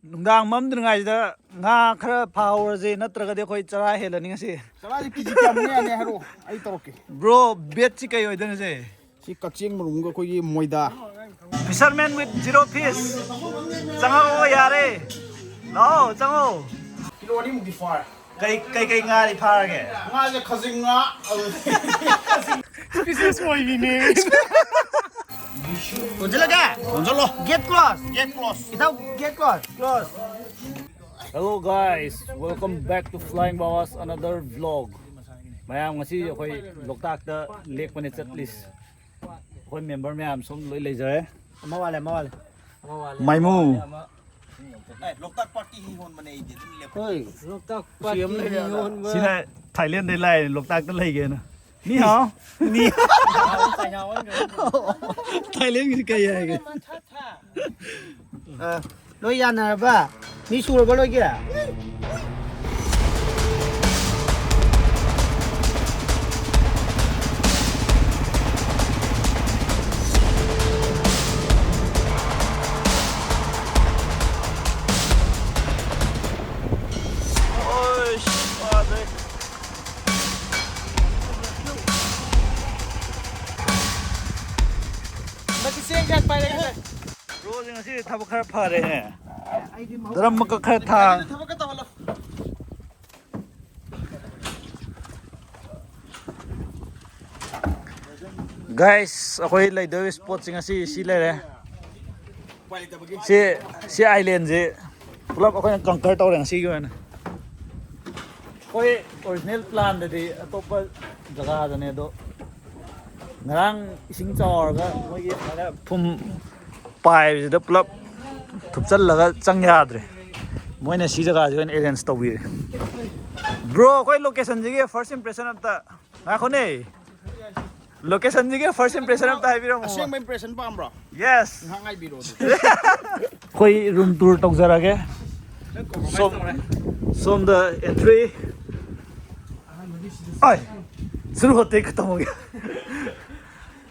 ꯅꯨꯡꯗꯥꯡ ꯃꯝꯗ꯭ꯔꯤꯉꯩꯁꯤꯗ ꯉꯥ ꯈꯔ ꯐꯥꯍꯧꯔꯁꯦ ꯅꯠꯇ꯭ꯔꯒꯗꯤ ꯑꯩꯈꯣꯏ ꯆꯔꯥ ꯍꯦꯜꯂꯅꯤ ꯉꯁꯤ. ꯆꯔꯥꯁꯤ ꯀꯦꯖꯤ ꯀꯌꯥꯃꯨꯛ ꯌꯥꯅꯤ ꯍꯥꯏꯔꯣ ꯑꯩ ꯇꯧꯔꯛꯀꯦ. ꯕ꯭ꯔꯣ ꯕꯦꯠꯁꯤ ꯀꯩ ꯑꯣꯏꯗꯣꯏꯅꯣ ꯁꯦ? ꯁꯤ ꯀꯛꯆꯤꯡ ꯃꯔꯨꯝꯒ ꯑꯩꯈꯣꯏꯒꯤ ꯃꯣꯏꯗꯥ. Fisherman with zero fish. ꯆꯪꯉꯛꯑꯣ ꯌꯥꯔꯦ. ꯂꯥꯛꯑꯣ ꯆꯪꯉꯛꯑꯣ. ꯀꯤꯂꯣ ꯑꯅꯤꯃꯨꯛꯇꯤ ꯐꯥꯔꯦ. ꯀꯩ ꯉꯥꯗꯤ ꯐꯥꯔꯒꯦ? ꯉꯥꯁꯦ ꯈꯖꯤꯡ ꯉꯥ. Business ꯑꯣꯏꯔꯤꯅꯦ. ꯀꯣꯟꯁꯤꯜꯂꯒꯦ? ꯀꯣꯟꯁꯤꯜꯂꯣ. Get close. Get close. Itaw, get close. Close. Hello guys, welcome back to Flying Bawas another vlog. Mayam ngasi akoy Loktakta lekpane chatlis. Akoy member mayam som loi leijare. Mawale. Maimu. Loktak party hi hon mane idi. Oi, Loktak party hi hon. Sina Thailand dei lai Loktakta leige na. Ni hao. Ni. Thailand ki kai hai ge. Loi yanarba. Mi surba loi kira. Bro, ngasi thaba khara phare hain. Daram makka khara tha. Guys, akoy laidoi spot sing ngasi si lere. Si island je. Pulap akoy conquer tawre ngasi gi na. Koy original plan de atopa jaga da ne do. Ngarang ising chawarga mogi phum pai da pulap thupchal laga chang yadre. Moina si jaga je arrange tawbi. Bro, koy location je first impression of the nakhone. Location ji first impression of the haibiro mo. Aseng impression pa ambra. Yes. Hangai biro. Koi room tour tok jarage. Som the entry. Ai. Shuru hote khatam ho gaya.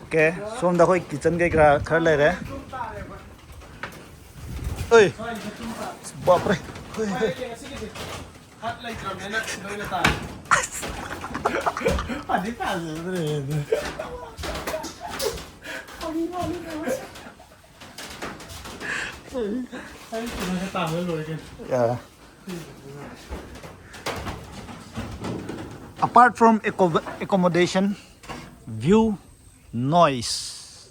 Okay, som da koi kitchen ke khar le rahe. Oi. Baap re. Hat lai drum na doi na ta. Adi ta re. Yeah. Apart from accommodation, view, noise.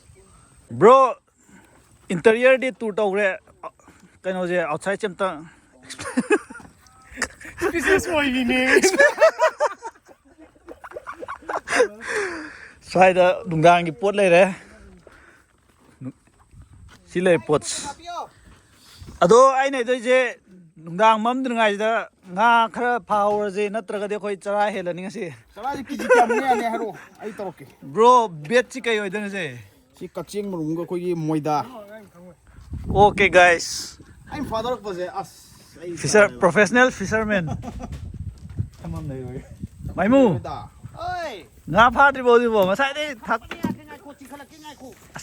Bro, interior di tour tawre kaino je outside chemta. Business oirine. Swaida dungdang gi pot leire. Si lei pots. Ado ai nei doi je nungdang mamdringaisida nga khara phahorje natragadi khoi chara helani ngasi. Charaji kiji kyamu yane haro ai tawrake. Bro, bet chi kai oidone se? Si kaching marunga akoigi moida. Okay guys. I'm father of Baze as Professional fisherman. Come on dai. Maimu. Oi. Nga phadri bodi bo masai dei thak.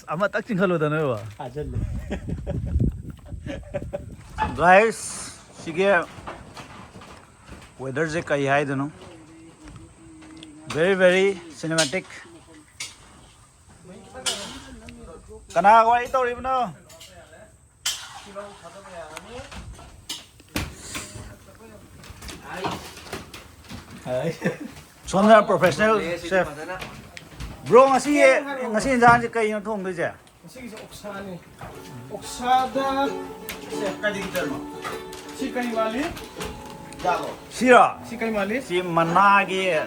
Ama tak chingkhalo da no ba. Guys, sige weather je kai hai dono. Very cinematic. Kana wai tori bno. Somna professional chef. Bro, ngasi injang je kai no thong doi je. Sigi oksani. Oksada se kadi terma. Si kani wali. Jalo. Sira. Si kani wali. Si managi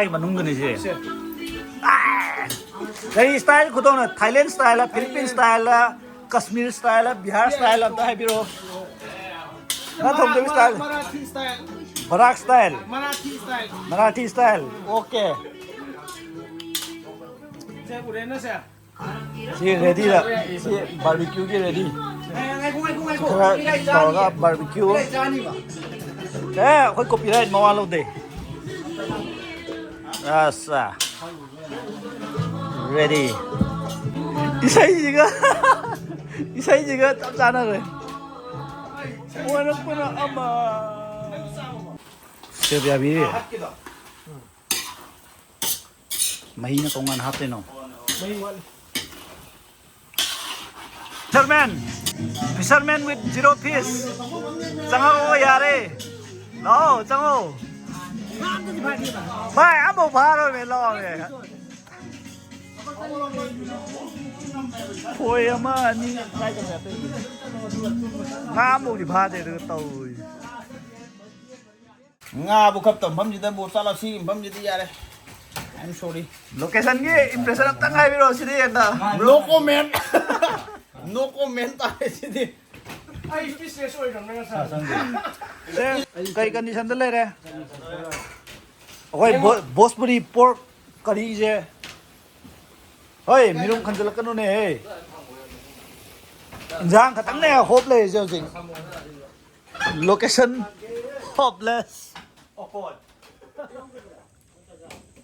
manung ni je. Kai style ko na Thailand style, Philippine style, Kashmir style, Bihar style ab hai biro. Na thong doi style. Marathi style. Barak style. Marathi style. Okay. Se urena se. Si ready la. Si barbecue ki ready. Kaya barbecue. Koi copyright mawalo de. Asa. Ready. Isai jiga. Isai jiga tab jana rồi. ꯋꯥꯔꯛꯄꯅ ꯑꯃ ꯁꯦꯞ ꯌꯥꯕꯤꯔꯤ ꯃꯍꯤꯅ ꯇꯣꯉꯥꯟ ꯍꯥꯞꯇꯣꯏꯅꯣ fisherman with zero fish changao yare lao changao bhai amo bharo me lao me khoi ama ni try ka sa te ngamo di bha de tau nga bu khap tam pham ji da bu sala si pham ji ya re I'm sorry location gi impression am tangai biro si de na no comment no comment ta si di ai business oi ram na sa kai condition da le re oi bosbury pork curry je oi mirum khanjal kanu ne hey injang khatang ne hope le je jing location hopeless awkward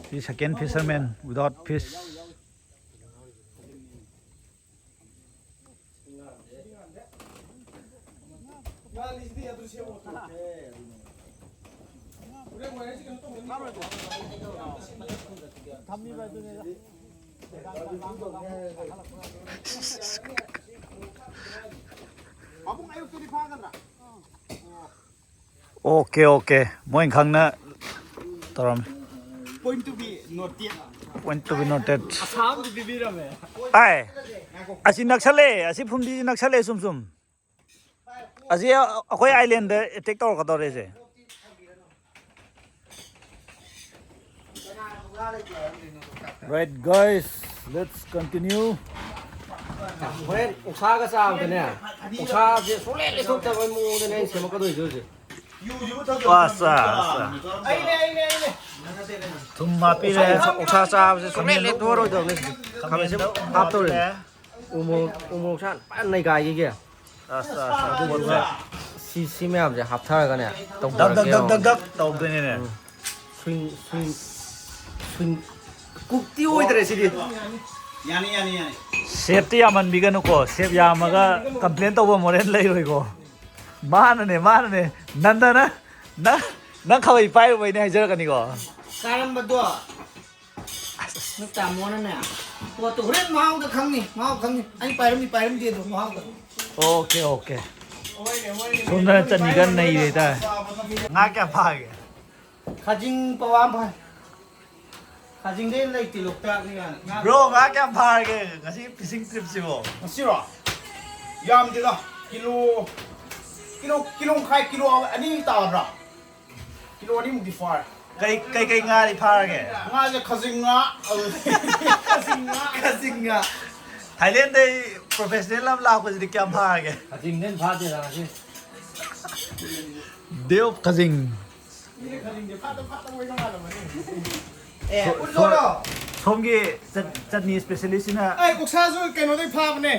this second fisherman without fish okay moi khangna toram point to be noted asam di bibira me ai asi naksale asi phumdi naksale sum asi akoi island da attack tor ka dore je right guys let's continue horen uksa ga sa de ne uksa je sole le thok ta mo de ne se mo ka doi jo je wasa ai ne thumma pi le uksa sa je sole le thok ro do ne khame se hap to le umo san pan nai ga ye ge asa si me am je hap tha ga ne tong dak tau de ne swing kukti oi dre si di yani safety aman biganu ko save yamaga complain to moren lai roi ko manane nandana na khawai pai wai ne hajar kani ko karam bado nu ta mo na ne to to ren mau da khang ni ai pairam di do mau da okay sundar chani gan nahi reta nga kya phage khajing pawam phai khajing de lai ti lok ta ni ga bro nga kya phage ngasi fishing trip sibo masiro yam de da kilo khai kilo ani ta bra kilo ani mu di far kai nga ri phage nga je khazing nga thailand dai professional lam la ko ji kya phage khajing den pha de ra si deo khazing somgi chutney specialist na ai koksa zo keno dai pha bane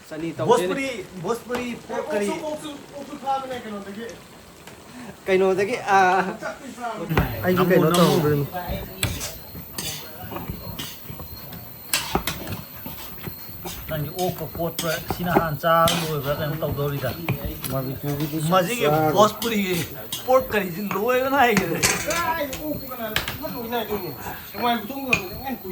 sani tau Bhojpuri pork curry pha bane keno dai kaino da ki ai ju kaino tau nangi ok pot pra sina han cha loi bra kan tau dori da mazige Bhojpuri pork curry jin loi na ai ge ai u ku kana ma lu ina ju mai bu tung ngan ku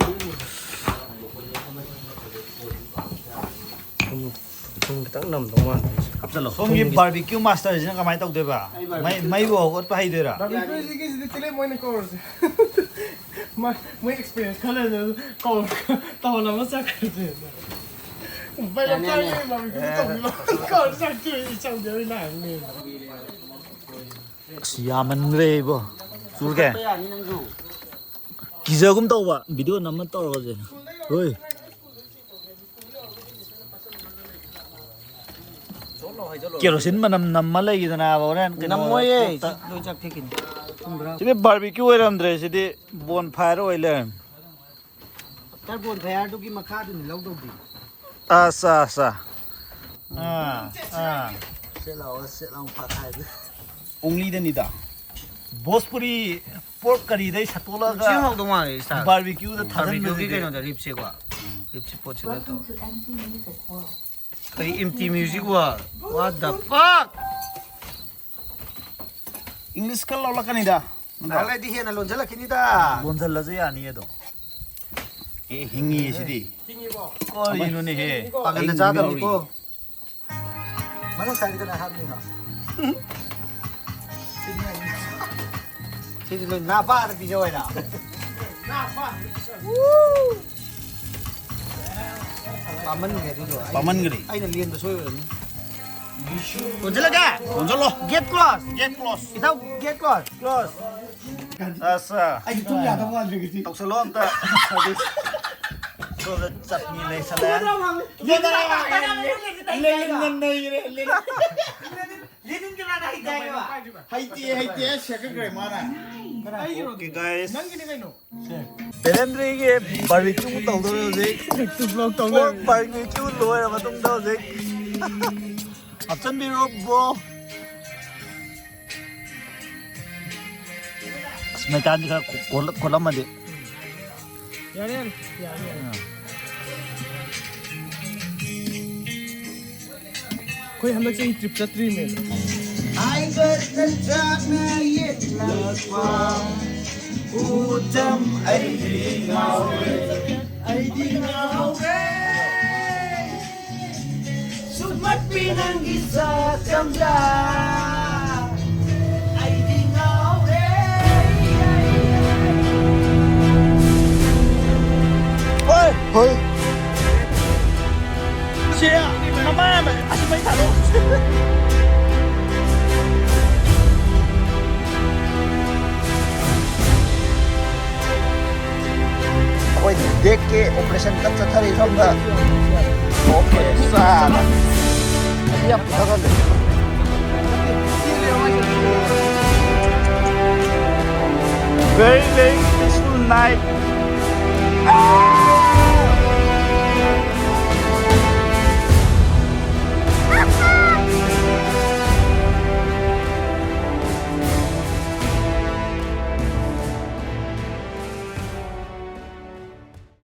tung tang nam dong ma apsalo somgi barbecue master jin kamai tau de ba mai bo ot pa hai de ra barbecue ji ki ji tele moi ne course my experience kana ko ta na ma sa ka de vai la ta ni barbecue to ni ko sa ki i chang de na ni siaman re bo sur ke kizagum tau ba video nam tau ro je oi kerosene manam namma lai dana boren namoi e loi chak thekin sidi barbecue oiramdre sidi bonfire oile tar bon phayar du ki makha du ni lau do bi asa se lao pha thai only the nida Bhojpuri pork curry dai satola chi ga hok dong ma sa barbecue da thadan barbecue ki kaino da rip se kwa rip se pot se da to kai empty music wa what the fuck English kan laulakanida. Alay di hena lonjala kinida. 론살라지 아니에도. Eh hingi sidi. 거리는 해. Paganda jada ko. Manong side ka na hamni no. Sidi lo na pa na video na. Paman nge dulu. Paman gede. Ay na liyan to soy ni. Lonjala ka. Lonjalo. Get close. Get close. Itaw get close. Close. Asa. Ay tum ya ta wal bigiti. Tog sa loob ta. So the chutney lay sa layan. Lenin ka na higay ba? Haiti shaka gre mana. Okay guys. Nang gini kaino. 베렌드리 이게 바비큐 떠오르지. Vlog pork barbecue loya matungdaw zik. Atsan biro bro. Mechanic ka kolam मध्ये. Yan. कोई हम लोग से trip का 3 में I got the job na yet last one. Utam ay di ngawe. Sumat pinang isa kamda. Ay di ngawe. Hoy. Siya, mama, asyik main talo. कोई देख के ऑपरेशन कर सकता है समझा ओके साला अभी आप लगा ले Very peaceful night.